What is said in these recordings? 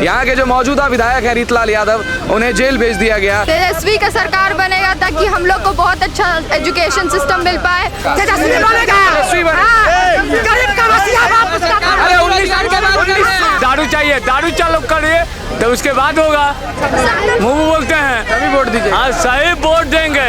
यहाँ के जो मौजूदा विधायक हैं रीतलाल यादव, उन्हें जेल भेज दिया गया। तेजस्वी का सरकार बनेगा ताकि हम लोग को बहुत अच्छा एजुकेशन सिस्टम मिल पाए। तेजस्वी अरे 19 साल के बाद दारू चाहिए, दारू चालू करिए तो उसके बाद होगा। मुँह बोलते हैं तभी वोट दीजिए। हाँ सही वोट देंगे।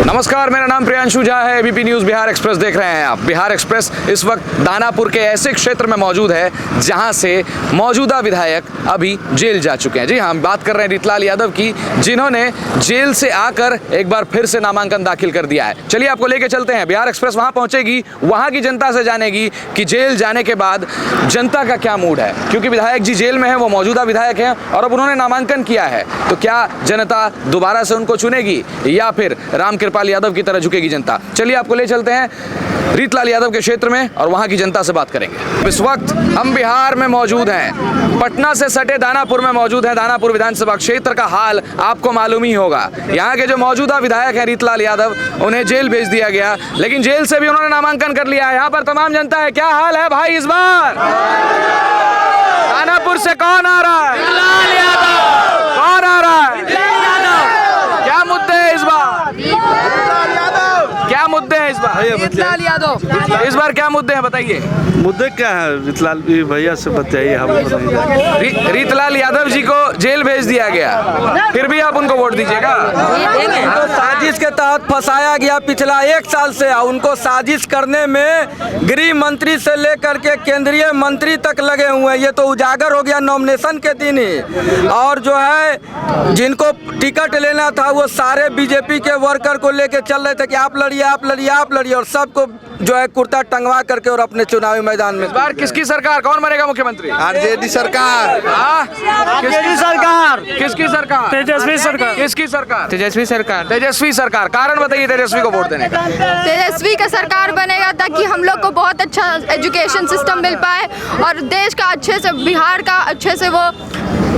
नमस्कार, मेरा नाम प्रियांशु झा है। एबीपी न्यूज़ बिहार एक्सप्रेस देख रहे हैं आप। बिहार एक्सप्रेस इस वक्त दानापुर के ऐसे क्षेत्र में मौजूद है जहां से मौजूदा विधायक अभी जेल जा चुके हैं। जी हाँ, हम बात कर रहे हैं रीतलाल यादव की, जिन्होंने जेल से आकर एक बार फिर से नामांकन दाखिल कर दिया है। चलिए आपको लेके चलते हैं। बिहार एक्सप्रेस वहां पहुंचेगी, वहां की जनता से जानेगी कि जेल जाने के बाद जनता का क्या मूड है, क्योंकि विधायक जी जेल में है, वो मौजूदा विधायक हैं और अब उन्होंने नामांकन किया है। तो क्या जनता दोबारा से उनको चुनेगी या फिर रामकृपाल यादव की तरह झुकेगी जनता? चलिए आपको ले चलते हैं रीतलाल यादव के क्षेत्र में और वहां की जनता से बात करेंगे। इस वक्त हम बिहार में मौजूद हैं, पटना से सटे दानापुर में मौजूद हैं। दानापुर विधानसभा क्षेत्र का हाल आपको मालूम ही होगा। यहाँ के जो मौजूदा विधायक हैं रीतलाल यादव, उन्हें जेल भेज दिया गया, लेकिन जेल से भी उन्होंने नामांकन कर लिया है। यहाँ पर तमाम जनता है। क्या हाल है भाई इस बार? दानापुर से कौन आ रहा है? रीतलाल यादव। कौन आ रहा है? क्या मुद्दे हैं इस बार? क्या मुद्दे हैं इस बार? रीतलाल यादव इस बार क्या मुद्दे हैं बताइए। मुद्दे क्या है? रीतलाल भैया से बताइए, हम रीतलाल यादव जी को जेल भेज दिया गया, फिर भी आप उनको वोट दीजिएगा? उनको साजिश के तहत फंसाया गया पिछला 1 साल से। उनको साजिश करने में गृह मंत्री से लेकर के केंद्रीय मंत्री तक लगे हुए हैं। ये तो उजागर हो गया नॉमिनेशन के दिन ही। और जो है जिनको टिकट लेना था वो सारे बीजेपी के वर्कर को लेके चल रहे थे कि आप लड़िए, आप लड़िए, आप लड़िए, और सबको जो है कुर्ता टंगवा करके और अपने चुनावी मैदान में। इस बार किसकी सरकार, कौन बनेगा मुख्यमंत्री? आरजेडी सरकार। किसकी सरकार? किसकी सरकार? तेजस्वी सरकार। किसकी सरकार? तेजस्वी सरकार। तेजस्वी सरकार। कारण बताइए तेजस्वी को वोट देने का। तेजस्वी का सरकार बनेगा ताकि हम लोग को बहुत अच्छा एजुकेशन सिस्टम मिल पाए और देश का अच्छे से, बिहार का अच्छे से वो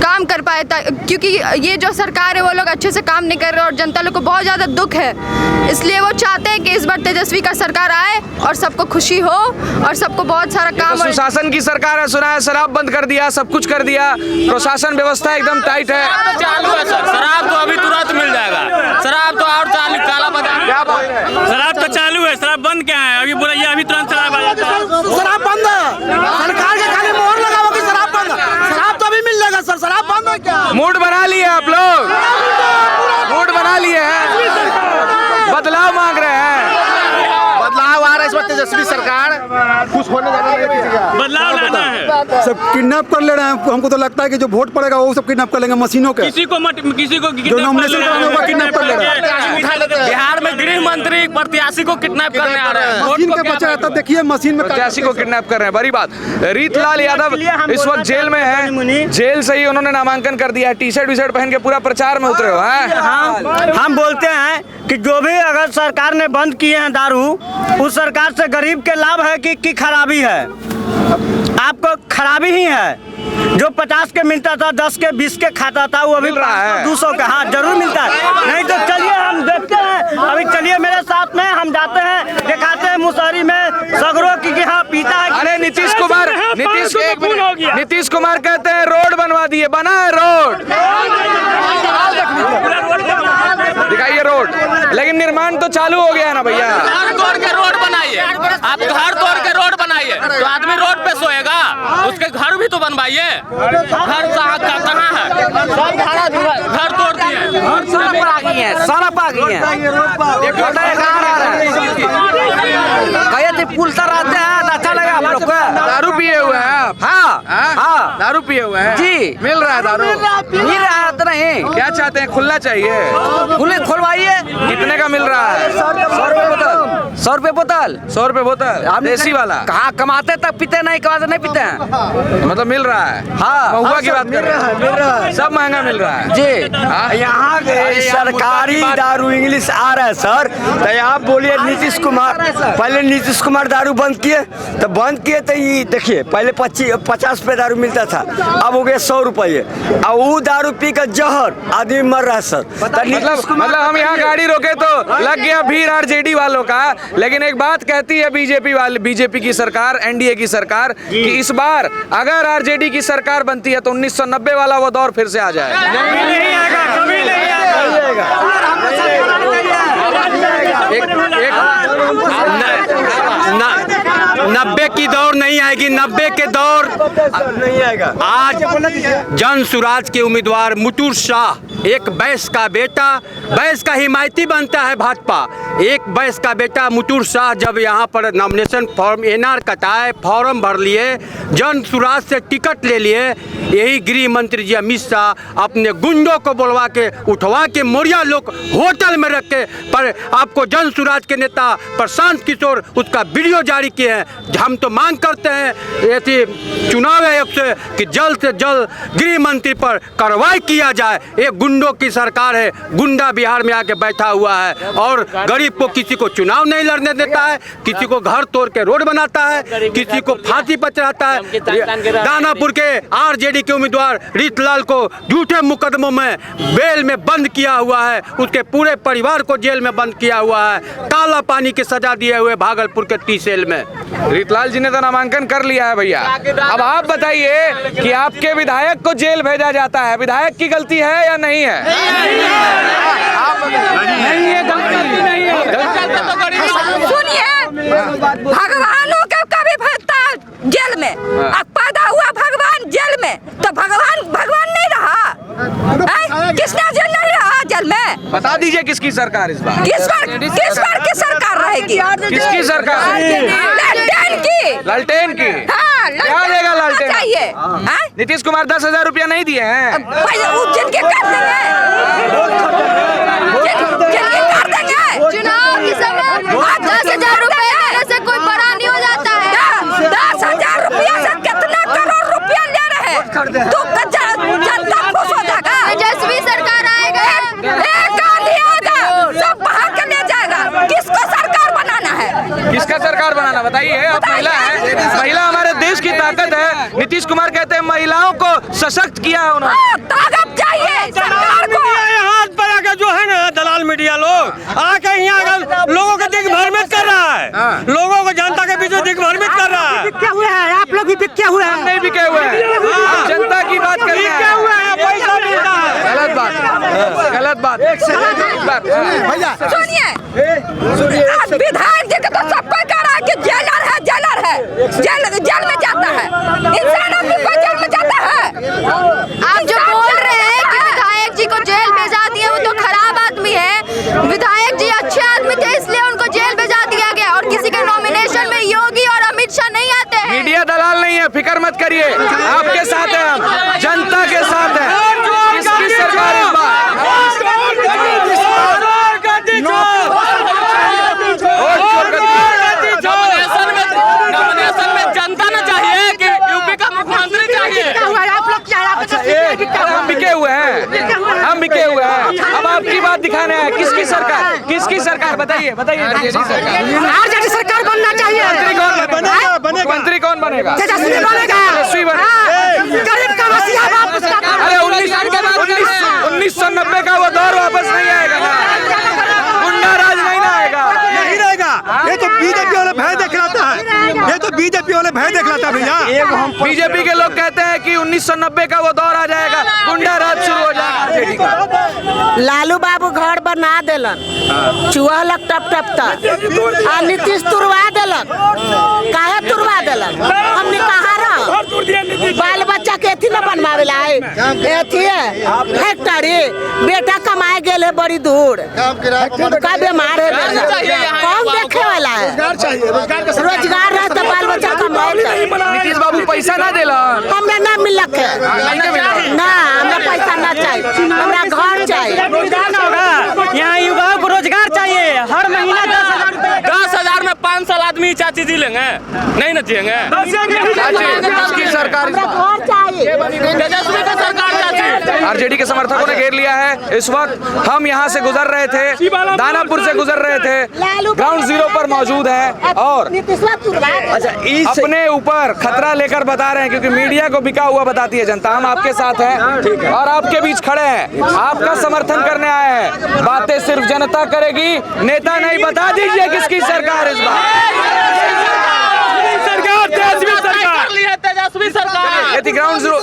काम कर पाए, क्योंकि ये जो सरकार है वो लोग अच्छे से काम नहीं कर रहे और जनता लोग को बहुत ज़्यादा दुख है। इसलिए वो चाहते हैं कि इस बार तेजस्वी का सरकार आए और सबको खुशी हो और सबको बहुत सारा काम। तो सुशासन की सरकार है, सुना है शराब बंद कर दिया, सब कुछ कर दिया, प्रशासन व्यवस्था एकदम टाइट है। चालू है सर, शराब तो अभी तुरंत मिल जाएगा। शराब तो और चालू, काला बाजार। क्या बात है? शराब तो चालू है, शराब बंद क्या है? अभी बोला ये अभी तुरंत शराब आ जाता है। शराब बंद है, सरकार के खाली मोहर लगाओ कि शराब बंद है। शराब तो अभी मिल जाएगा सर, शराब बंद है क्या? मूड बना लिए आप लोग, मूड बना लिए हैं, बदलाव मांग रहे हैं। बदलाव आ रहा है इस वक्त। तेजस्वी सरकार कुछ होने जाने लगे, किसी का बदलाव लाना है। सब किडनैप कर ले रहे हैं। हमको तो लगता है कि जो वोट पड़ेगा वो सब किडनैप कर लेंगे मशीनों के। किसी को जो नॉमिनेशन कराने होगा किडनैप कर ले रहे हैं। बिहार में गृह मंत्री प्रत्याशी को किडनैप करने आ रहे हैं। मशीन के बच्चा रहता, देखिए मशीन में प्रत्याशी को किडनैप कर रहे हैं। बड़ी बात। रीतलाल यादव इस वक्त जेल में है, जेल से ही उन्होंने नामांकन कर दिया है। टी-शर्ट विशर्ट पहन के पूरा प्रचार में उतरे हो हैं। हम बोलते हैं कि जो भी अगर सरकार ने बंद किए हैं दारू, उस सरकार से गरीब के लाभ है कि खराबी है? आपको खराबी ही है। जो 50 के मिलता था 10 के 20 के खाता था वो अभी 200 का। हाँ जरूर मिलता है। नहीं तो चलिए हम देखते हैं, अभी चलिए मेरे साथ में, हम जाते हैं, दिखाते हैं मुसहरी में सगरों की हाँ पीता है। अरे नीतीश कुमार, नीतीश कुमार कहते हैं रोड बनवा दिए, बना है रोड, दिखाइए रोड, लेकिन निर्माण तो चालू हो गया है ना भैया। घर तोड़ के रोड बनाइए, आप घर तोड़ के रोड बनाइए तो आदमी रोड पे सोएगा, उसके घर भी तो बनवाइए। घर कहाँ है? घर तोड़ दिए, सड़क पर आ गई है, सड़क आ गई है। कहे थे पुल तर आते हैं, अच्छा लगा आप लोग को। दारू पिए हुए हैं आप? हाँ हाँ, दारू पिए हुए हैं जी। मिल रहा है दारू? मिल रहा है तो नहीं। क्या चाहते हैं, खुलना चाहिए? खुले खुलवाइए। कितने का मिल रहा है? 100 रुपये बोतल। 100 रुपये बोतल 100 रुपए बोतल देसी वाला। कहाँ कमाते तब पीते नहीं, कमाते नहीं पीते हैं। मतलब मिल रहा है। हाँ, महुआ की बात कर रहे हैं। मिल रहा है। सब महंगा मिल रहा है जी। हाँ? यहाँ सरकारी दारू इंग्लिश आ रहा है सर। तो आप बोलिए नीतीश कुमार, पहले नीतीश कुमार दारू बंद किए तो ये देखिए पहले 50 रुपये दारू मिलता था, अब हो गया 100 रुपये। अब वो दारू पी कर जहर आदमी मर रहा है सर। मतलब हम यहाँ गाड़ी रोके तो लग गया भीड़ आरजेडी वालों का। लेकिन एक बात कहती है बीजेपी की सरकार, एनडीए की सरकार, कि इस बार अगर आरजेडी की सरकार बनती है तो 1990 वाला वो दौर फिर से आ जाएगा। नहीं आएगा, कभी नहीं आएगा। नब्बे की दौर नहीं आएगी, 90 के दौर नहीं आएगा। आज जन स्वराज के उम्मीदवार मुटूर शाह, एक बैस का बेटा, बैस का हिमायती बनता है भाजपा। एक बैस का बेटा मुटूर शाह जब यहाँ पर नॉमिनेशन फॉर्म एनआर कटाए, फॉर्म भर लिए, जन स्वराज से टिकट ले लिए, यही गृह मंत्री जी अमित शाह अपने गुंडों को बुलवा के उठवा के मोरिया लोग होटल में रख के पर आपको जन स्वराज के नेता प्रशांत किशोर उसका वीडियो जारी किए हैं। हम तो मांग करते हैं ऐसी चुनाव आयोग से कि जल्द से जल्द गृह मंत्री पर कार्रवाई किया जाए। एक गुंडों की सरकार है, गुंडा बिहार में आके बैठा हुआ है और गरीब को किसी को चुनाव नहीं लड़ने देता है, किसी को घर तोड़ के रोड बनाता है, किसी को फांसी पर चढ़ाता है। दानापुर के आरजेडी के उम्मीदवार रीतलाल को झूठे मुकदमों में बेल में बंद किया हुआ है, उसके पूरे परिवार को जेल में बंद किया हुआ है, काला पानी की सजा दिए हुए भागलपुर के टीसेल में। रीतलाल जी ने तो नामांकन कर लिया है भैया। अब आप बताइए कि आपके विधायक को जेल भेजा जाता है, विधायक की गलती है या नहीं है? सुनिए, भगवानों के कभी भेजता जेल में, अब पैदा हुआ भगवान जेल में, तो भगवान नहीं रहा? किसने जेल नहीं रहा जेल में? बता दीजिए किसकी सरकार इस बार? किस बार की सरकार रहेगी? किसकी सरकार? लालटेन की। हाँ, क्या देगा लालटेन? चाहिए नीतीश कुमार 10,000 रुपया नहीं दिए हैं। जिनके कर देंगे, चुनाव के समय 10,000 रुपया से कोई बड़ा नहीं हो जाता है। 10,000 रुपया से कितना करोड़ रुपया ले रहे हैं, तो जनता खुश हो जाएगा। तेजस्वी सरकार आएगा, एक गांधी आएगा, सब बहा के ले जाएगा। किसको सरकार बनाना है? किसका सरकार बनाना बताइए? आप महिला है, महिला हमारे देश की ताकत है। नीतीश कुमार कहते हैं महिलाओं को सशक्त किया है उन्होंने। ताकत चाहिए सरकार को। हाथ पर आकर जो है ना दलाल मीडिया लोग आके यहाँ लोगों को दिग्भ्रमित कर रहा है, लोगों को जनता के बीच में दिग्भ्रमित कर रहा है। बिके हुए हैं आप लोग, भी बिके हुए हैं। नहीं बिके हुए हैं, हम जनता की बात कर रहे हैं। पैसा मिलता है। गलत बात। भैया सुनिए, आज विधायक जी को तो सबको कह रहा है कि जेलर है, जेल में जाता है। इंसान आदमी को जेल में जाता है। आप जो बोल रहे हैं कि विधायक जी को जेल भेजा दिया, वो तो खराब आदमी है। विधायक जी अच्छे आदमी थे, इसलिए उनको जेल भेजा दिया गया। और किसी के नॉमिनेशन में योगी और अमित शाह नहीं आते हैं। मीडिया दलाल नहीं है, फिक्र मत करिए, आपके साथ है, हम जनता के साथ है। किसकी सरकार इस बार? नॉमिनेशन में जनता ना चाहिए कि यूपी का मुख्यमंत्री चाहिए। हम बिके हुए हैं। अब आपकी बात दिखाने हैं। किसकी सरकार बताइए? आरजेडी सरकार बनना चाहिए। मंत्री कौन बनेगा? तेजस्वी बनेगा। तेजस्वी बनेगा। गरीब का मसीहा वापस करना। अरे 1990 का वो दौर वापस नहीं आएगा ना, गुंडा राज नहीं ना आएगा। नहीं रहेगा। ये तो बीजेपी वाले भय दिखलाता है, ये तो बीजेपी वाले भय दिखलाता है भैया। बीजेपी के लोग कहते हैं कि 1990 का वो दौर आ जाएगा, गुंडा राज शुरू हो जाएगा आरजेडी का। लालू बाबू घर बना देलन, चूहा लग टप आ नीतीश तुरवा देलन। काहे तुरवा देलन? हमने कहा बाल बच्चा के एथी न बनवावेला है, एथी फैक्ट्री बेटा कमाए गेले बड़ी दूर, का बीमार है बेटा, कौन देखे वाला है? रोजगार रहे तो बाल बच्चा कमाए। नीतीश बाबू पैसा ना देला, हमरा ना मिलक है ना, हमरा पैसा ना चाहिए, हमरा घर चाहिए। यहाँ युवाओं को रोजगार चाहिए, हर महीना 10,000 5 साल आदमी चाची जी लेंगे, नहीं ना जिएंगे। किसकी सरकार इस बार? तेजस्वी का सरकार चाची। आरजेडी के समर्थकों ने घेर लिया है। इस वक्त हम यहाँ से गुजर रहे थे, दानापुर से गुजर रहे थे, ग्राउंड जीरो पर मौजूद हैं और अपने ऊपर खतरा लेकर बता रहे हैं, क्योंकि मीडिया को बिका हुआ बताती है जनता। हम आपके साथ हैं और आपके बीच खड़े हैं, आपका समर्थन करने आए हैं। बातें सिर्फ जनता करेगी, नेता नहीं। बता दीजिए किसकी सरकार इस बार? तेजस्वी सरकार। ये थी ग्राउंड जीरो।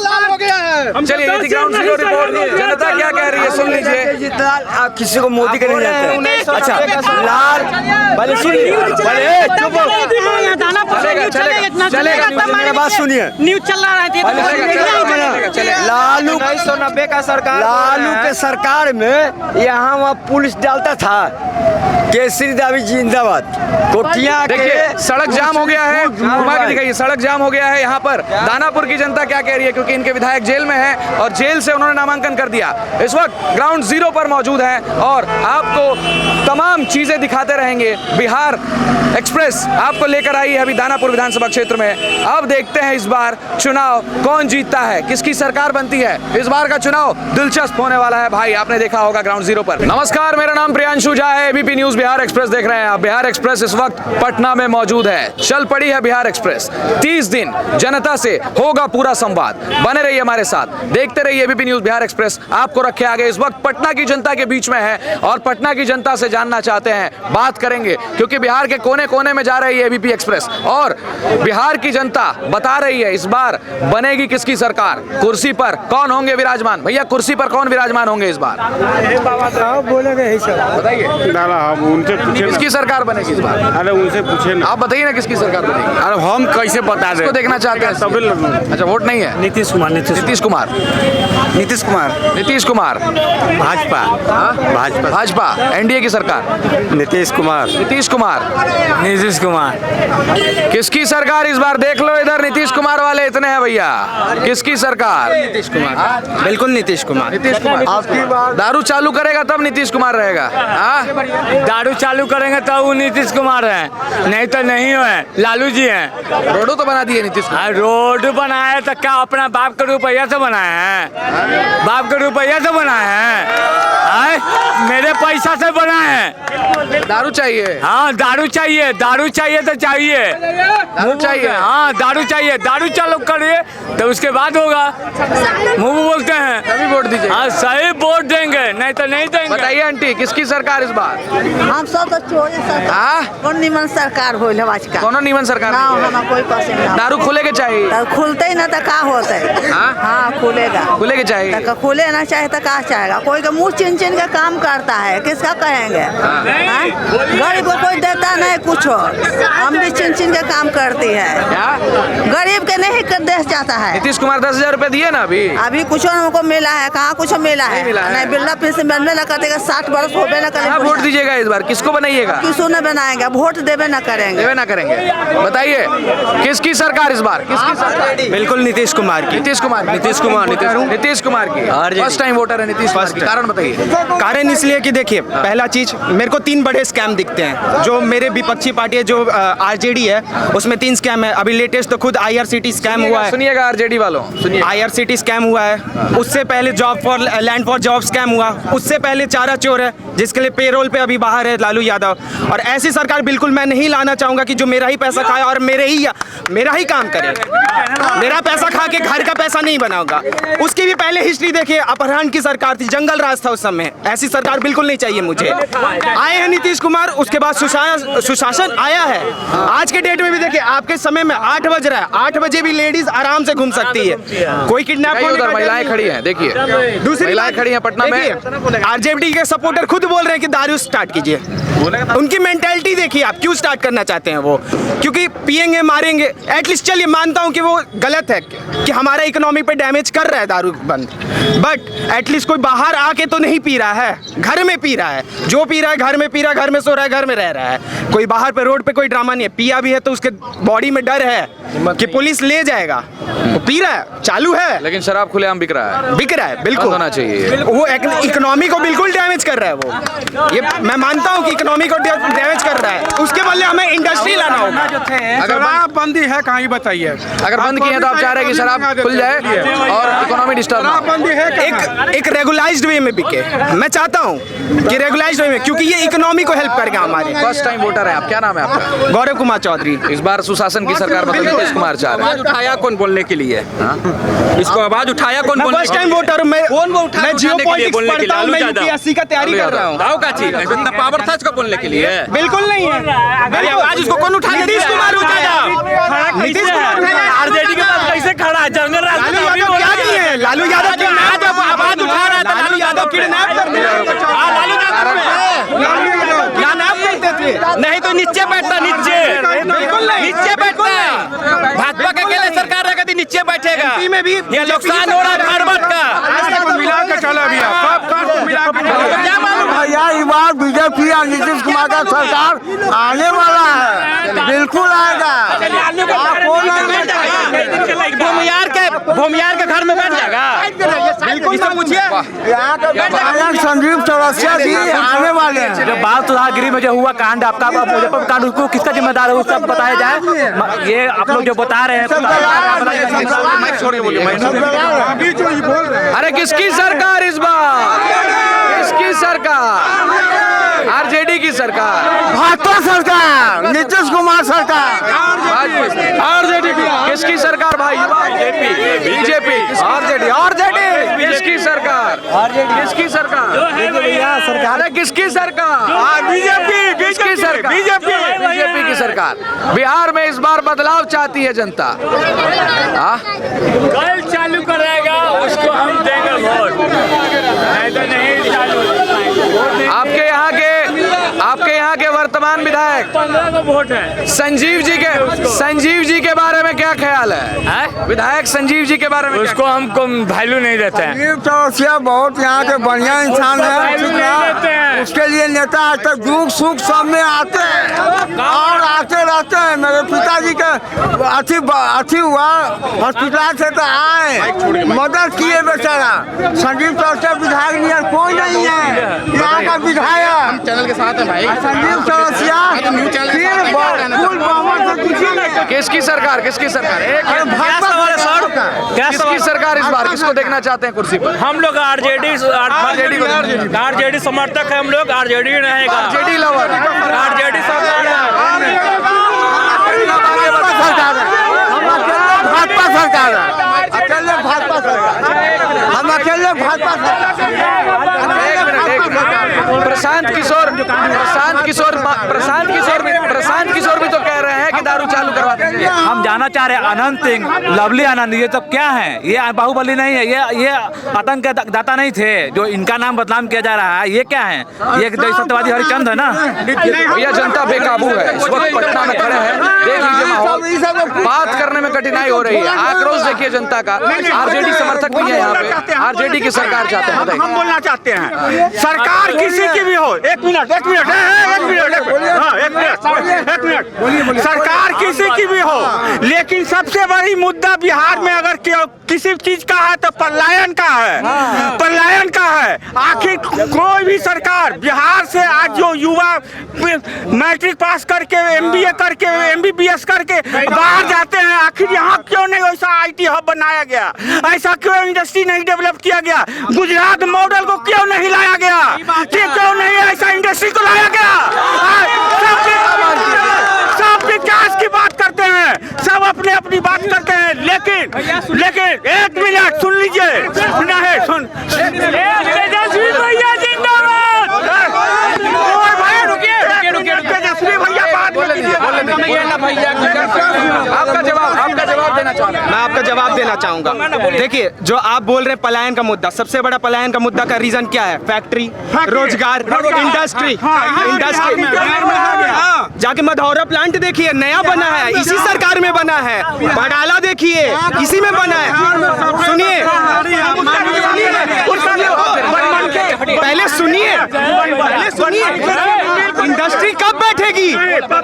चलिए, ये थी ग्राउंड जीरो रिपोर्ट। जनता क्या कह रही है सुन लीजिए। आप किसी को मोदी के नहीं जानते। अच्छा लाल पहले सुनिए, पहले चुप चलेगा मेरी बात सुनिए। न्यूज चल रहा है लालू 1990 का सरकार लालू के सरकार में यहाँ वहाँ पुलिस डालता था। केसरी दावी जिंदाबाद। कोटियां देखिए सड़क जाम हो गया है, घुमा के दिखाइए। सड़क जाम हो गया है यहाँ पर। दानापुर की जनता क्या कह रही है, क्योंकि इनके विधायक जेल में हैं और जेल से उन्होंने नामांकन कर दिया। इस वक्त ग्राउंड जीरो पर मौजूद हैं और आपको तमाम चीजें दिखाते रहेंगे। बिहार एक्सप्रेस आपको लेकर आई है अभी दानापुर विधानसभा क्षेत्र में। अब देखते हैं इस बार चुनाव कौन जीतता है, किसकी सरकार बनती है। इस बार का चुनाव दिलचस्प होने वाला है भाई, आपने देखा होगा ग्राउंड जीरो पर। नमस्कार, मेरा नाम प्रियांशु झा है, एबीपी न्यूज बिहार एक्सप्रेस देख रहे हैं आप। बिहार एक्सप्रेस इस वक्त पटना में मौजूद है। चल पड़ी है बिहार एक्सप्रेस। 30 दिन जनता से होगा पूरा संवाद। बने रहिए हमारे साथ, देखते रहिए एबीपी न्यूज बिहार एक्सप्रेस। आपको रखे आगे। इस वक्त पटना की जनता के बीच में है और पटना की जनता से जानना चाहते हैं, बात करेंगे, क्योंकि बिहार के कोने कोने में जा रही है एबीपी एक्सप्रेस और बिहार की जनता बता रही है इस बार बनेगी किसकी सरकार, कुर्सी पर कौन होंगे विराजमान। भैया कुर्सी पर कौन विराजमान होंगे इस बार? बताइए उनसे पूछे किसकी सरकार बनेगी इस बार? अरे उनसे पूछे ना। आप बताइए ना किसकी सरकार बनेगी। अरे हम कैसे बता दें? किसको देखना चाहते हैं? अच्छा वोट नहीं है। नीतीश कुमार नीतीश कुमार नीतीश कुमार भाजपा भाजपा एनडीए की सरकार। नीतीश कुमार किसकी सरकार इस बार? देख लो इधर नीतीश कुमार वाले इतने हैं भैया। किसकी सरकार? बिल्कुल नीतीश कुमार। नीतीश कुमार। दारू चालू करेगा तब नीतीश कुमार रहेगा। दारू चालू करेंगे तो वो नीतीश कुमार है, नहीं तो नहीं है, लालू जी हैं। रोडो तो बना दिए नीतीश कुमार। रोड बनाया तो क्या अपना बाप के रुपया से बनाए हैं? बाप के रुपया से बनाए हैं? मेरे पैसा से बनाए हैं। दारू चाहिए। हाँ दारू चाहिए, दारू चाहिए तो चाहिए, दारू चाहिए। हाँ दारू चाहिए, दारू चालू करिए तो उसके बाद होगा। मुंह बोलते हैं तभी वोट दीजिए। हाँ सही वोट देंगे, नहीं तो नहीं देंगे। बताइए आंटी किसकी सरकार इस बार? हम सब तो चोरी सरकार, कौन निमन सरकार होइल है आज का? कोनो नीमन सरकार ना नहीं है। हमें कोई पसंद ना। दारू खुले के चाहिए। तो खुलते ही ना तो का होता है? हाँ खुलेगा। खुले के चाहिए। तो खुले ना चाहे तो का चाहेगा? कोई का मुंह चिन चिन के काम करता है, किसका कहेंगे? हाँ? गरीब को कोई देता नहीं कुछ, हम भी चिन चिन के काम करती है। गरीब के नहीं कर दे जाता है। नीतीश कुमार 10,000 रुपए दिए ना अभी कुछ हमको मिला है? कहाँ कुछ मिला है? नहीं बिल्ला पेंशन बनने न करते, 60 वर्ष होबे न कहाँ वोट करे। दीजिएगा इस बार? किसको बनाइएगा? किसको न बनाएंगे, वोट देवे न करेंगे। देवे ना करेंगे। बताइए किसकी सरकार इस बार? किसकी सरकार? बिल्कुल नीतीश कुमार की। नीतीश कुमार नीतीश कुमार की फर्स्ट टाइम वोटर है नीतीश कुमार की। कारण बताइए। कारण इसलिए कि देखिए, पहला चीज मेरे को 3 बड़े स्कैम दिखते हैं जो मेरे विपक्षी पार्टी है, जो आरजेडी है, उसमें 3 स्कैम है। अभी लेटेस्ट तो खुद आईआरसीटी स्कैम हुआ है। सुनिएगा आरजेडी वालों, सुनिए। आईआरसीटी स्कैम हुआ है, उससे पहले लैंड फॉर जॉब स्कैम हुआ, उससे पहले चारा चोर है जिसके लिए पेरोल पे अभी बाहर है लालू यादव। और ऐसी सरकार बिल्कुल मैं नहीं लाना चाहूंगा कि जो मेरा ही पैसा खाए और मेरा ही काम करे। मेरा पैसा खा के घर का पैसा नहीं बनाऊंगा। उसकी भी पहले हिस्ट्री देखिए, अपहरण की सरकार थी, जंगल राज था उस समय। ऐसी सरकार बिल्कुल नहीं चाहिए मुझे। आए हैं नीतीश कुमार, उसके बाद सुशासन आया है। आज के डेट में भी देखिए, आपके समय में 8 बज रहा है, 8 बजे भी लेडीज आराम से घूम सकती है, कोई किडनैप होने का महिलाएं खड़ी हैं। देखिए दूसरी महिलाएं खड़ी हैं पटना में। आरजेडी के सपोर्टर खुद बोल रहे हैं कि दारू स्टार्ट कीजिए। उनकी मेंटालिटी देखिए आप, क्यों स्टार्ट करना चाहते हैं वो? क्योंकि पिएंगे मारेंगे। एटलीस्ट चलिए मानता हूं कि वो गलत है कि हमारा इकोनॉमी पे डैमेज कर रहा है दारू बंद, बट एटलीस्ट कोई बाहर आके तो नहीं पी रहा है, घर में पी रहा है। जो पी रहा है घर में पी रहा है, घर में सो रहा है, घर में रह रहा है। कोई बाहर पे रोड पे कोई ड्रामा नहीं है। पिया भी है तो उसके बॉडी में डर है कि पुलिस ले जाएगा। वो पी रहा है, चालू है, लेकिन शराब खुलेआम बिक रहा है। बिल्कुल होना चाहिए। वो इकोनॉमी को बिल्कुल डैमेज कर रहा है वो। ये मैं मानता हूँ कि इकोनॉमी इकोनॉमी को डैमेज कर रहा है, उसके बदले हमें इंडस्ट्री लाना होगा। अगर बंदी है कहाँ ही बताइए। अगर बंद किए तो आप चाह रहे हैं कि शराब खुल जाए और इकोनॉमी डिस्टर्ब ना हो? बंदी है एक रेगुलाइज्ड वे में बिके। मैं चाहता हूँ कि रेगुलाइज्ड वे में, क्योंकि ये इकोनॉमी को हेल्प करेगा हमारे। फर्स्ट टाइम वोटर है आप, क्या नाम है आपका? गौरव कुमार चौधरी। इस बार सुशासन की सरकार मतलब नीतीश कुमार चाह रहे हैं। आवाज उठाया कौन बोलने के लिए? इसको आवाज उठाया कौन मैं बोलने फर्स्ट टाइम वोटर हूँ, मैं जियो पॉलिटिक्स बोलने के लिए? पढ़ता हूँ, मैं लालू यादव। यूपीएससी का तैयारी कर रहा हूँ। दाव का चीज इतना पावर था इसको बोलने के लिए? बिल्कुल नहीं है। अरे आवाज उसको कौन उठा के नीतीश कुमार उठाया। नीतीश कुमार आरजेडी के पास कैसे खड़ा है? जंगल राज लालू यादव क्या किए हैं? लालू यादव किडनैप जब आवाज उठा रहा था, लालू यादव किडनैप करते थे। किडनैप करते थे। नहीं तो नीचे बैठता, नीचे बिल्कुल नहीं, नीचे बैठता है। भाजपा के अकेले सरकार रहेगा तो नीचे बैठेगा। एमपी में भी ये नुकसान हो रहा है भारत का। मिला के चला भैया, सब कास्ट को मिला के चला। क्या मालूम भैया इस बार बीजेपी और नीतीश कुमार का सरकार आने वाला है, बिल्कुल आएगा। भूमियार के घर में बैठ जाएगा। बिल्कुल इससे पूछिए। संजीव चौरसिया जी आने वाले हैं। जो बात सुधागृह में जो हुआ कांड, आपका मुजफ्फर कांड, उसको किसका जिम्मेदार है वो सब बताया जाए। ये आप लोग जो बता रहे हैं अरे किसकी सरकार इस बार? किसकी सरकार? आरजेडी की सरकार, भाजपा सरकार, नीतीश कुमार सरकार। आरजेडी किसकी सरकार भाई? बीजेपी। आरजेडी किसकी सरकार? किसकी सरकार? अरे किसकी सरकार? बीजेपी। किसकी सरकार? बीजेपी की सरकार। बिहार में इस बार बदलाव चाहती है जनता। कल चालू करेगा उसको हम देंगे वोट, नहीं तो नहीं चालू। आपके यहाँ के वर्तमान विधायक 15 वोट है। संजीव जी के बारे में क्या ख्याल है? विधायक संजीव जी के बारे में उसको हमको वैल्यू नहीं देते हैं। संजीव चौरसिया बहुत यहाँ के बढ़िया इंसान है, उसके लिए नेता आज तक दुख सुख सब में आते हैं और आते रहते हैं। मेरे पिताजी के अथी हुआ हॉस्पिटल से तो आए, मदद किए बेचारा। संजीव चौरसिया विधायक नहीं है, कोई नहीं है यहाँ का विधायक। चैनल के साथ है भाई। संजीव चौरसिया किसकी सरकार? किसकी सरकार? क्या किसकी सरकार इस बार? किसको देखना चाहते हैं कुर्सी पर? हम लोग आरजेडी समर्थक है, हम लोग आरजेडी रहेगा। आरजेडी लवर, आरजेडी सरकार है। भाजपा सरकार है, अकेले भाजपा सरकार, हम अकेले भाजपा सरकार। प्रशांत किशोर भी तो कह रहे हैं कि दारू चालू करवा देंगे। हम जानना चाह रहे हैं अनंत सिंह, लवली आनंद, ये सब क्या है? ये बाहुबली नहीं है, ये आतंक के दाता नहीं थे जो इनका नाम बदनाम किया जा रहा है। ये क्या है? ये सत्यवादी हरिचंद है ना। भैया जनता बेकाबू है, इस वक्त पटना में खड़े हैं, देख लीजिए माहौल, बात करने में कठिनाई हो रही है। आक्रोश देखिए जनता का। आरजेडी समर्थक भी है यहाँ पे, आरजेडी की सरकार चाहते हैं। हम बोलना चाहते हैं, सरकार किसी की भी हो, एक मिनट, सरकार किसी की भी हो, लेकिन सबसे बड़ी मुद्दा बिहार में अगर किसी चीज का है तो पलायन का है। पलायन का है। आखिर कोई भी सरकार बिहार से आज जो युवा मैट्रिक पास करके MBA करके MBBS करके बाहर जाते हैं, आखिर यहाँ क्यों नहीं ऐसा IT हब बनाया गया? ऐसा क्यों इंडस्ट्री नहीं डेवलप किया गया? गुजरात मॉडल को क्यों नहीं लाया गया? क्यों नहीं ऐसा इंडस्ट्री को लाया गया? सब विकास की बात करते हैं, सब अपने अपनी बात करते हैं, लेकिन एक मिनट सुन लीजिए। तेजस्वी भैया जिंदाबाद। तेजस्वी भैया बात आपका जवाब देना चाहूँगा। मैं आपका जवाब देना चाहूंगा। देखिए, जो आप बोल रहे हैं पलायन का मुद्दा, सबसे बड़ा पलायन का मुद्दा का रीजन क्या है? फैक्ट्री, रोजगार, इंडस्ट्री। जाके मधौरा प्लांट देखिए, नया बना है, इसी सरकार में बना है। बडाला देखिए, इसी में बना है। सुनिए, पहले सुनिए, इंडस्ट्री कब बैठे उठेगी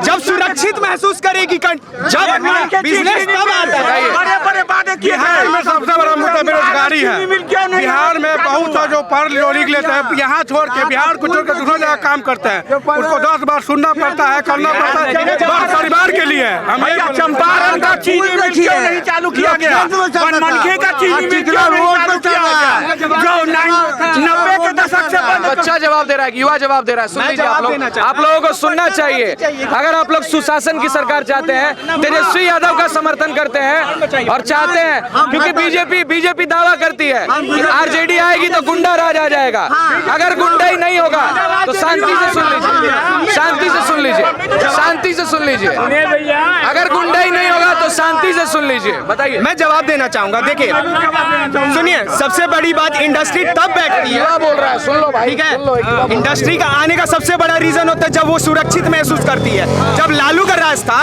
जब सुरक्षित महसूस करेगी, जब बिजनेस तब आता है। बड़े वादे किए बिहार में सबसे बड़ा मुद्दा बेरोजगारी है। बिहार में बहुत सा जो पढ़ लिख लेते हैं, यहाँ छोड़ के बिहार को छोड़ के दूसरा जगह काम करते हैं, उसको 10 बार सुनना पड़ता है, करना पड़ता है, बस परिवार के लिए। हमें चंपारण का चीनी मिल क्यों नहीं चालू किया गया? बनमनखी का चीनी मिल क्यों नहीं चालू किया गया? जो 90 के दशक से बंद। बच्चा जवाब दे रहा है, युवा जवाब दे रहा है। सुन लीजिए आप लोगों को सुनना चाहिए। अगर आप लोग सुशासन की सरकार चाहते हैं, तेजस्वी यादव का समर्थन करते हैं और चाहते हैं, क्योंकि बीजेपी दावा करती है कि आरजेडी आएगी तो गुंडा राज आ जाएगा। अगर गुंडा ही नहीं होगा तो शांति से सुन लीजिए, शांति से सुन लीजिए, शांति से सुन लीजिए। अगर गुंडा ही नहीं होगा तो शांति से सुन लीजिए। बताइए। मैं जवाब देना चाहूंगा। देखिए सुनिए, सबसे बड़ी बात इंडस्ट्री तब बैठती है, बोल रहा है, सुन लो भाई, ठीक है। इंडस्ट्री का आने का सबसे बड़ा रीजन होता है जब वो सुरक्षित महसूस करती है। जब लालू का राज था,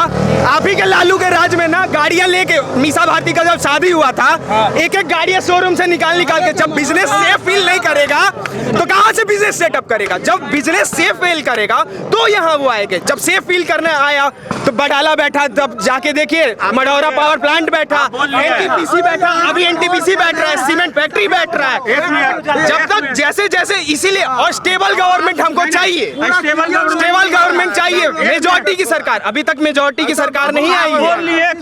आप ही के लालू के राज में ना गाड़ियां लेके, मीसा भारती का जब शादी हुआ था, एक गाड़ियां शोरूम से निकाल के, जब बिजनेस सेफ फील नहीं करेगा तो कहां से बिजनेस सेटअप करेगा? जब बिजनेस सेफ फील करेगा तो यहाँ वो आएंगे। जब सेफ फील करने आया तो बडाला बैठा, तब जाके देखिए मढ़ौरा पावर प्लांट बैठा, एनटीपीसी बैठा, अभी एनटीपीसी बैठ रहा है, सीमेंट फैक्ट्री बैठ रहा है। जब तक जैसे जैसे, इसीलिए और स्टेबल गवर्नमेंट हमको चाहिए, स्टेबल गवर्नमेंट चाहिए, मेजोरिटी की सरकार। अभी तक मेजोरिटी की सरकार नहीं आई है।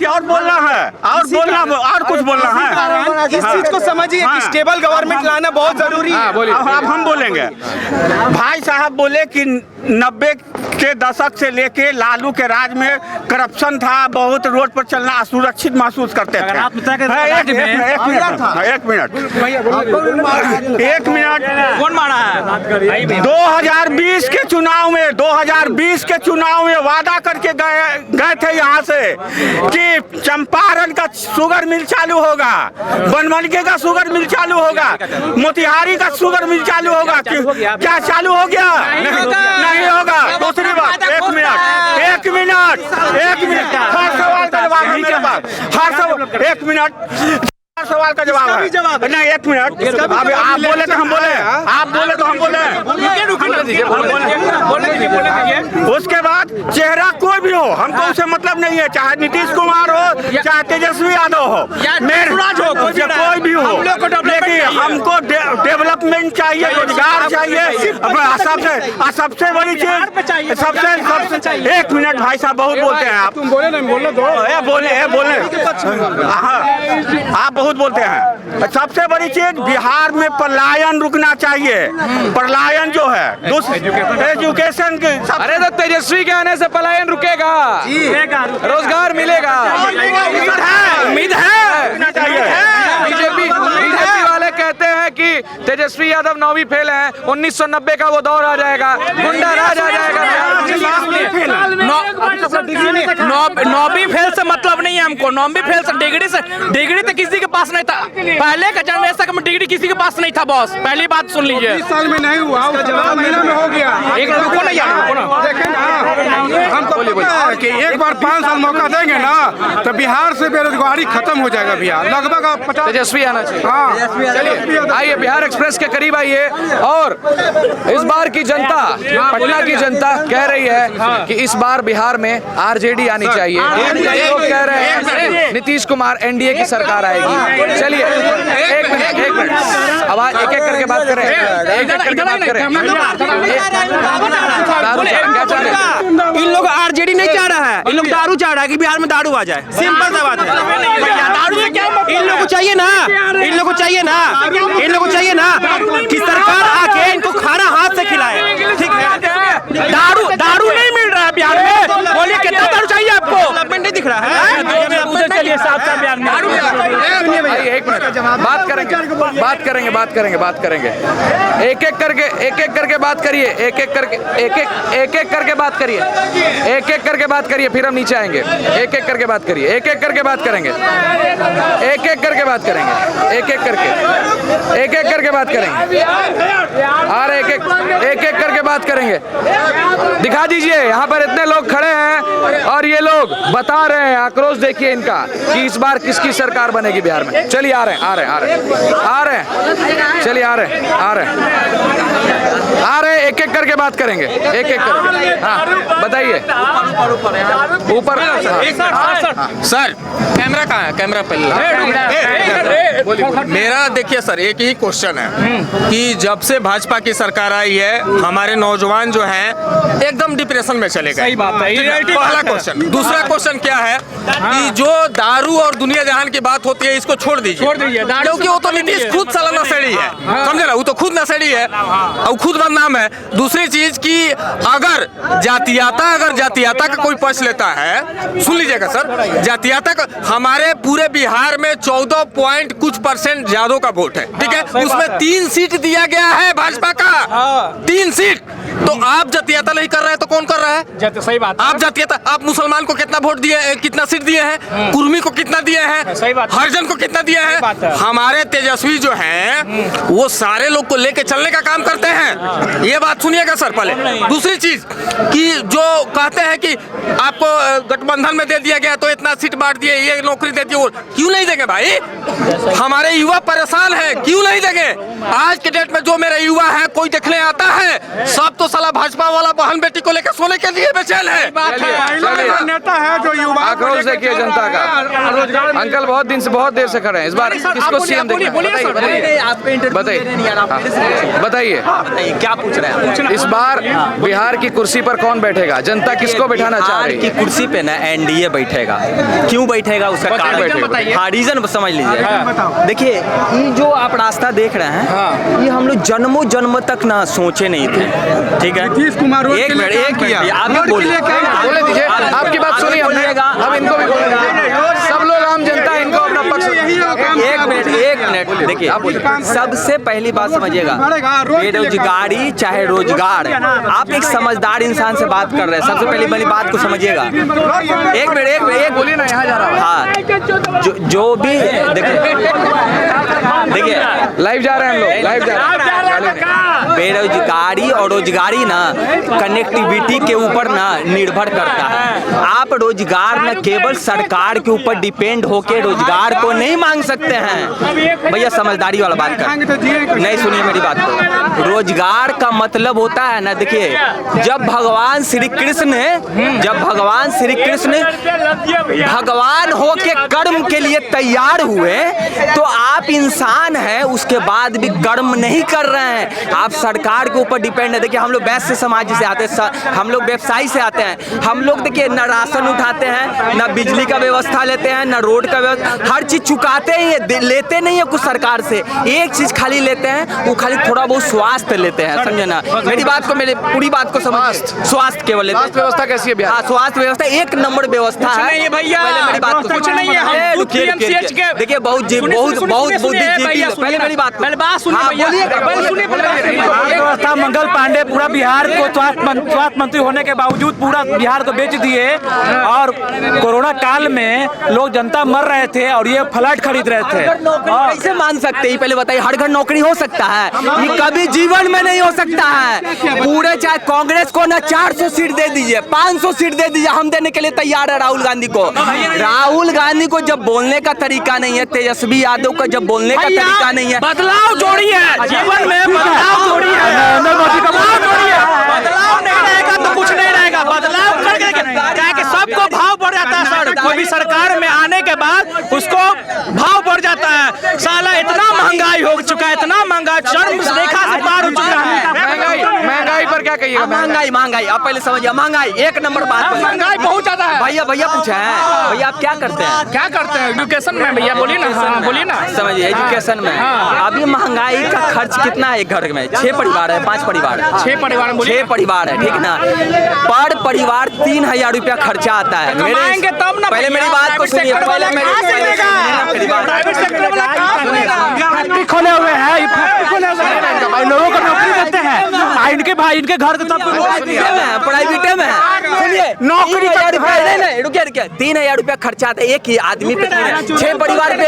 और बोलना है, और बोलना, और कुछ बोलना है। इस चीज को समझिए कि स्टेबल गवर्नमेंट लाना बहुत जरूरी है। अब हम बोलेंगे। भाई साहब बोले कि 90 के दशक से लेके लालू के राज में करप्शन था, बहुत रोड पर चलना असुरक्षित महसूस करते थे। एक मिनट कौन मारा है? 2020 के चुनाव में वादा करके गए थे यहाँ से कि चंपारण का शुगर मिल चालू होगा, बनमनखी का शुगर मिल चालू होगा, मोतिहारी का शुगर मिल चालू होगा। क्या चालू हो गया? नहीं होगा। दूसरी बात, एक मिनट, हर सवाल का जवाब है मेरे पास। एक मिनट, सवाल का जवाब है। नहीं, एक मिनट। अब आप बोले तो हम बोले, आप बोले तो हम बोले। उसके बाद चेहरा कोई भी हो, हमको उससे मतलब नहीं है, चाहे नीतीश कुमार हो, चाहे तेजस्वी यादव हो, कोई भी हो, लेकिन हमको डेवलपमेंट चाहिए, रोजगार चाहिए। सबसे बड़ी चीज, सबसे एक मिनट भाई साहब, बहुत बोलते हैं आप। तुम बोले नहीं, बोलने दो। बोले आप बहुत बोलते हैं। सबसे बड़ी चीज, बिहार में पलायन रुकना चाहिए। पलायन जो है एजुकेशन की। अरे तो तेजस्वी के आने से पलायन रुकेगा, रोजगार मिलेगा, उम्मीद है। बीजेपी वाले कहते हैं कि तेजस्वी यादव 9वीं फेल है, 1990 का वो दौर आ जाएगा, गुंडा राज आ जाएगा। 9वीं फेल से मतलब नहीं है हमको। 9वीं फेल से डिग्री तो किसी के पास नहीं था। पहले का जनरेशन में डिग्री किसी के पास नहीं था बॉस। पहली बात सुन लीजिए। 20 साल में नहीं हुआ, उसका जवाब महीना में हो गया। एक रुको ना यार, हमको पता है कि एक बार 5 साल मौका देंगे ना तो बिहार से बेरोजगारी खत्म हो जाएगा। बिहार लगभग 50। तेजस्वी आना चाहिए। हाँ, चलिए आइए, बिहार एक्सप्रेस के करीब आइए। और इस बार की जनता, पटना की जनता कह रही है कि इस बार बिहार में आरजेडी आनी चाहिए। लोग कह रहे हैं नीतीश कुमार, एनडीए की सरकार आएगी। चलिए एक मिनट, आवाज एक एक करके बात करें, एक एक करके बात करें। क्या चाह रहे हैं? इन लोग आरजेडी नहीं चाह रहा है, इन लोग दारू चाह रहा है कि बिहार में दारू आ जाए। सिंपल सा बात है। इन लोगों को चाहिए ना कि सरकार आके इनको खाना हाथ से खिलाए। ठीक है, दारू नहीं मिल रहा है बिहार में। बोलिए कितना दारू चाहिए आपको? डेवलपमेंट नहीं दिख रहा है। उधर चलिए साफ बिहार में। एक मिनट, बात करेंगे। एक एक करके बात करिए। एक एक करके बात करिए, फिर हम नीचे आएंगे। एक एक करके बात करिए, एक एक करके बात करेंगे, एक एक करके बात करेंगे। और एक एक करके बात करेंगे। दिखा दीजिए, यहाँ पर इतने लोग खड़े हैं और ये लोग बता रहे हैं, आक्रोश देखिए इनका कि इस बार किसकी सरकार बनेगी बिहार में। चलिए आ रहे हैं। चलिए आ रहे हैं। एक एक करके बात करेंगे, एक एक करके। हाँ बताइए ऊपर सर कैमरा कहाँ है? कैमरा पहले मेरा देखिए सर एक ही क्वेश्चन है कि जब से भाजपा की सरकार आई है हमारे नौजवान जो हैं एकदम डिप्रेशन में चले गए। सही बात है, पहला क्वेश्चन। दूसरा क्वेश्चन क्या है कि जो दारू और दुनिया जहान की बात होती है इसको छोड़ दीजिए क्योंकि वो तो नीतीश खुद साला नशेड़ी है, समझे ना, वो तो खुद नशेड़ी है और खुद बदनाम है। दूसरी चीज की अगर जातीयता का कोई पक्ष लेता है, सुन लीजिएगा सर, जातीयता का हमारे पूरे बिहार में 14 पॉइंट कुछ % यादव का वोट है, ठीक है, उसमें 3 सीट दिया गया है भाजपा का, 3 सीट। तो आप जातीयता नहीं कर रहे हैं तो कौन कर रहा है? सही बात। आप जातीयता, आप मुसलमान को कितना वोट दिए, कितना सीट दिए हैं, कुर्मी को कितना दिए हैं, सही बात, हरिजन को कितना दिए हैं? हमारे तेजस्वी जो हैं वो सारे लोग को लेके चलने का काम करते हैं, ये बात सुनिएगा सर पहले। दूसरी चीज कि जो कहते हैं कि आपको गठबंधन में दे दिया गया तो इतना सीट बांट दिए, ये नौकरी दे दी, वो क्यों नहीं देंगे भाई? हमारे युवा परेशान है, क्यों नहीं देंगे? आज के डेट में जो मेरे युवा है कोई देखने आता है, सब तो साला भाजपा वाला बहन बेटी को लेकर सोने के लिए बेचैन है। नेता है जो युवा आक्रोश देखिए जनता का। अंकल बहुत देर से खड़े हैं, इस बार किसको सीएम देखना है? बताइए क्या पूछ रहे हैं? इस बार बिहार की कुर्सी पर कौन बैठेगा? जनता किसको बैठाना चाह रही की है? कुर्सी पे ना एनडीए बैठेगा। क्यों बैठेगा उसका कारण? हाँ, रीजन समझ लीजिए। देखिए ये जो आप रास्ता देख रहे हैं ये हम लोग जन्मों जन्म तक ना सोचे नहीं थे, ठीक है? एक मिनट आप भी बोले दीजिए, आपकी बात सुनिए हमने, अब इनको भी बोलेंगे। सब लोग आम जनता है, इनको अपना पक्ष। एक मिनट देखिए, सबसे पहली बात समझिएगा, बेरोजगारी चाहे रोजगार, आप एक समझदार इंसान से बात कर रहे हैं, सबसे पहली वाली बात को समझिएगा। एक मिनट बोलिए ना, यहाँ जा रहा हूँ। हाँ, जो भी देखिए लाइव जा रहे हैं हम लोग, लाइव जा रहे हैं। बेरोजगारी और रोजगारी ना कनेक्टिविटी के ऊपर ना निर्भर करता है। आप रोजगार न केवल सरकार के ऊपर डिपेंड होके रोजगार को नहीं मांग सकते हैं। भैया समझदारी वाला बात कर, नहीं सुनिए मेरी बात को। रोजगार का मतलब होता है ना, देखिए जब भगवान श्री कृष्ण भगवान होके कर्म के लिए तैयार हुए तो आप इंसान हैं, उसके बाद भी कर्म नहीं कर रहे हैं, आप सरकार के ऊपर डिपेंड है। देखिए हम लोग वैश्य समाज से आते हैं, हम लोग व्यवसायी से आते हैं, हम लोग देखिए न राशन उठाते हैं, न बिजली का व्यवस्था लेते हैं, न रोड का व्यवस्था, हर चीज चुकाते हैं, लेते नहीं है कुछ सरकार से। एक चीज खाली लेते हैं, वो खाली थोड़ा बहुत स्वास्थ्य लेते हैं, समझे ना मेरी बात को, मेरी पूरी बात को समझ। स्वास्थ्य केवल लेते हैं। स्वास्थ्य व्यवस्था कैसी है बिहार? हाँ, स्वास्थ्य व्यवस्था 1 नंबर व्यवस्था है। नहीं भैया, मेरी बात को कुछ नहीं है, हम खुद PMCH के देखिए बहुत बुद्धिजीवी है। पहले मेरी बात व्यवस्था मंगल पांडे पूरा बिहार को स्वास्थ्य मंत्री होने के बावजूद पूरा बिहार को बेच दिए, और कोरोना काल में लोग जनता मर रहे थे और ये फ्लैट खरीद रहे थे। कैसे मान सकते हैं? पहले बताइए, हर घर नौकरी हो सकता है? ये कभी जीवन में नहीं हो सकता है। पूरे चाहे कांग्रेस को ना 400 सीट दे दीजिए, 500 सीट दे दीजिए, हम देने के लिए तैयार है राहुल गांधी को। राहुल गांधी को जब बोलने का तरीका नहीं है, तेजस्वी यादव का जब बोलने का तरीका नहीं है, बदलाव जोड़ी है जीवन में, बदलाव जोड़ी है, बदलाव नहीं रहेगा तो कुछ नहीं रहेगा। बदलाव करके क्या कि सबको भाव बढ़ जाता है सर, कोई भी सरकार में आने के बाद उसको भाव बढ़ जाता है। साला इतना महंगाई हो चुका है, इतना महंगा, चरम रेखा से पार हो चुका है। महंगाई पर क्या कहिएगा? महंगाई आप पहले समझिए, महंगाई 1 नंबर बात। महंगाई बहुत ज्यादा है। भैया पूछे हैं, भैया आप क्या करते हैं? एजुकेशन में भैया बोलिए ना, समझिए एजुकेशन में अभी महंगाई का खर्च कितना है? एक घर में 6 परिवार है, 5 परिवार है, 6 परिवार है, ठीक ना? पर परिवार 3000 रुपया खर्चा आता है। पहले मेरी बात को सुनिए, खोले हुए हैं, लोगों को नौकरी देते हैं, इनके घर प्राइवेट में है। सुनिए, नौकरी 3000 रुपया खर्चा आता है एक ही आदमी पे। 6 परिवार पे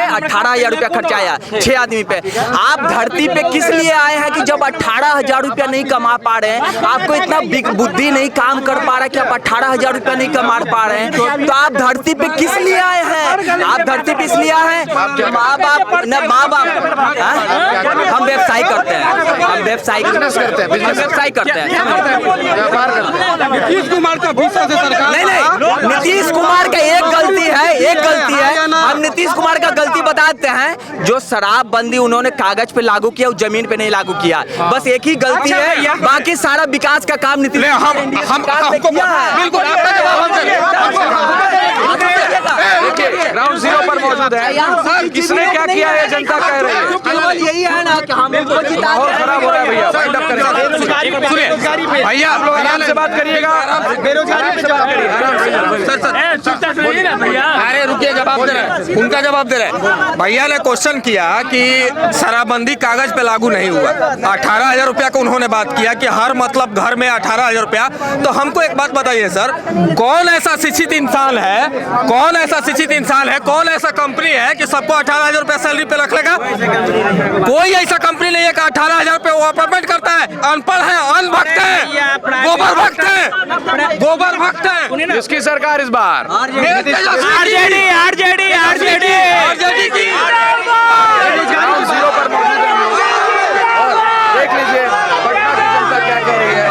18,000 रुपया खर्चा आया 6 आदमी पे। आप धरती पे किस लिए आए हैं कि जब 18,000 रुपया नहीं कमा पा रहे हैं, आपको इतना बुद्धि नहीं काम कर पा रहा है कि आप 18,000 रुपया नहीं कमा पा रहे हैं, तो आप धरती पे किस लिए आए हैं? आप धरती पे इसलिए आए हैं कि माँ बाप हम व्यवसाय करते हैं, बिजनेस करते हैं, व्यवसाय करते हैं, व्यापार करते हैं। नीतीश कुमार का 20 साल से सरकार नहीं नहीं, नीतीश कुमार का एक गलती है, हम नीतीश कुमार का गलती बताते हैं। जो शराबबंदी उन्होंने कागज पे लागू किया, वो जमीन पे नहीं लागू किया, बस एक ही गलती है, बाकी सारा विकास का काम नीतीश कुमार ने किया है। बिल्कुल आपका जवाब हम देंगे। ग्राउंड जीरो पर मौजूद है, किसने क्या किया है जनता कह रही है। केवल यही है ना कि हम इनको जिता माहौल खराब हो रहा है भैया, वाइंड अप करें। सुनिए भैया, आप लोग आराम से बात करिएगा, बेरोजगारी से बात करिए। अरे रुकिए, जवाब दे रहे हैं, उनका जवाब दे रहे हैं। भैया ने क्वेश्चन किया कि शराबबंदी कागज पे लागू नहीं हुआ, 18,000 रुपया को उन्होंने बात किया कि हर मतलब घर में 18,000 रुपया। तो हमको एक बात बताइए सर, कौन ऐसा शिक्षित इंसान है, कौन ऐसा शिक्षित इंसान है, कौन ऐसा कंपनी है कि सबको 18,000 रुपया सैलरी पे रख लेगा? कोई ऐसा कंपनी नहीं है कि 18,000 रुपये वो अपॉइंटमेंट करता है। अनपढ़ है, अनभक्त है, गोबर भक्त है, गोबर भक्त है। किसकी सरकार इस बार? आरजेडी की। ग्राउंड जीरो पर मौजूद है और देख लीजिए पटना की जनता क्या कह रही है।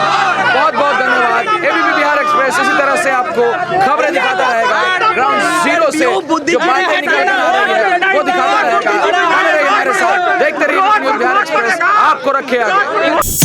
बहुत बहुत धन्यवाद। एबीपी बिहार एक्सप्रेस इसी तरह से आपको खबरें दिखाता रहेगा। ग्राउंड जीरो से जो बातें निकल कर आ रही है वो दिखाता रहेगा। बने रहिए हमारे साथ, देखते रहिए बिहार एक्सप्रेस, आपको रखे आगे।